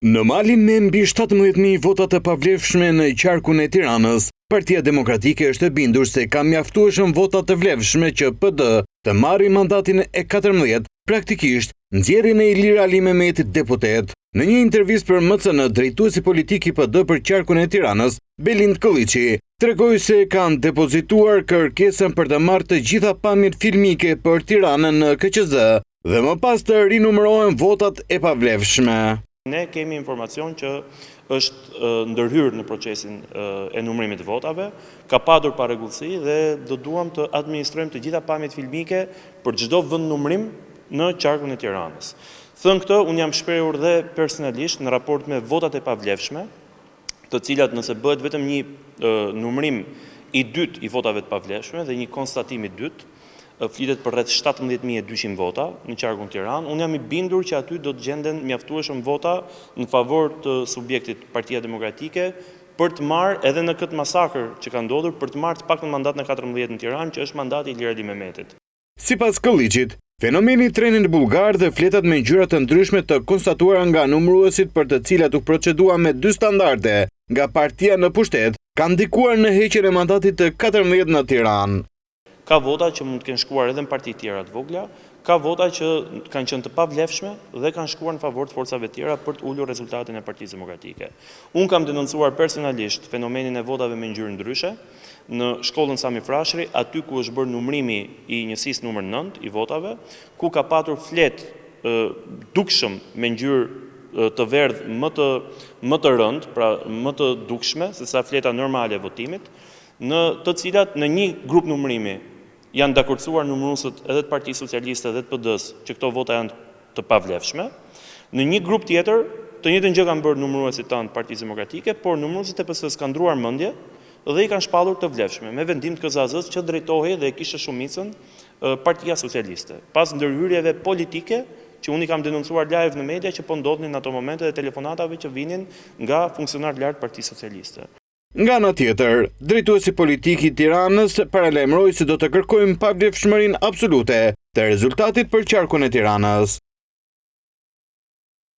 Në malin me mbi 17.000 vota të pavlefshme në qarkun e Tiranës, Partia Demokratike është e bindur se ka mjaftueshëm vota të vlefshme që PD të marrë mandatin e 14, praktikisht nxjerrjen e Ilir Ali Mehmetit deputet. Në një intervistë për MCN, drejtuesi politik i PD për qarkun e Tiranës, Belind Kolliçi, tregoi se kanë depozituar kërkesën për të marrë të gjitha pamjet filmike për Tiranën në KQZ dhe më pas të rinumërohen votat e pavlefshme. Ne kemi informacion që është ndërhyrë në procesin e numërimit të votave, ka padur parregullsi dhe do duam të administrojmë të gjitha pamjet filmike për çdo vend numërim në qarkun e Tiranës. Thënë këtë, unë jam shprehur dhe personalisht në raport me votat e pavlefshme, të cilat nëse bëhet vetëm një numërim i dytë i votave të pavlefshme dhe një konstatim i dytë, flitet për rreth 17.200 vota në qarkun Tiranë. Unë jam i bindur që aty do të gjenden mjaftueshëm vota në favor të subjektit Partia Demokratike për të marrë edhe në këtë masakër që ka ndodhur, për të marrë të paktën mandatin e 14 në Tiranë, që është mandati i Ilir Ali Mehmetit. Sipas Kolliçit, fenomeni trenit bulgar dhe fletat me ngjyra të ndryshme të konstatuara nga numëruesit për të cilat u procedua me dy standarde nga partia në pushtet, kanë ndikuar në heqjen e mandatit të 14 në Tiranë. Ka vota që mund të kenë shkuar edhe në parti tjera të vogla, ka vota që kanë qenë të pavlefshme dhe kanë shkuar në favor të forcave tjera për të ulur rezultatin e Partisë Demokratike. Unë kam denoncuar personalisht fenomenin e votave me ngjyrë ndryshe në shkollën Sami Frashëri, aty ku është bërë numërimi i njësisë numër 9 i votave, ku ka patur flet dukshëm me ngjyrë të verdh më të rënd, pra më të dukshme se sa fleta normale e votimit, në të cilat në një grup numërimi janë dakordsuar numëruesët edhe të Partisë Socialiste dhe të PD-s që këto vota janë të pavlefshme. Në një grup tjetër, të njëjtën gjë kanë bërë numëruesit tanë të Partisë Demokratike, por numëruesit e PS-s kanë ndruar mendje dhe i kanë shpallur të vlefshme, me vendim të KZAZ-s që drejtohej dhe kishte shumicën Partia Socialiste. Pas ndërhyrjeve politike që unë i kam denoncuar live në media që po ndodhnin në ato momente dhe telefonatave që vinin nga funksionar lartë Partisë Socialiste. Nga ana tjetër, drejtuesi politik i Tiranës paralajmëroi se do të kërkojmë pavlefshmërinë absolute të rezultatit për qarkun e Tiranës.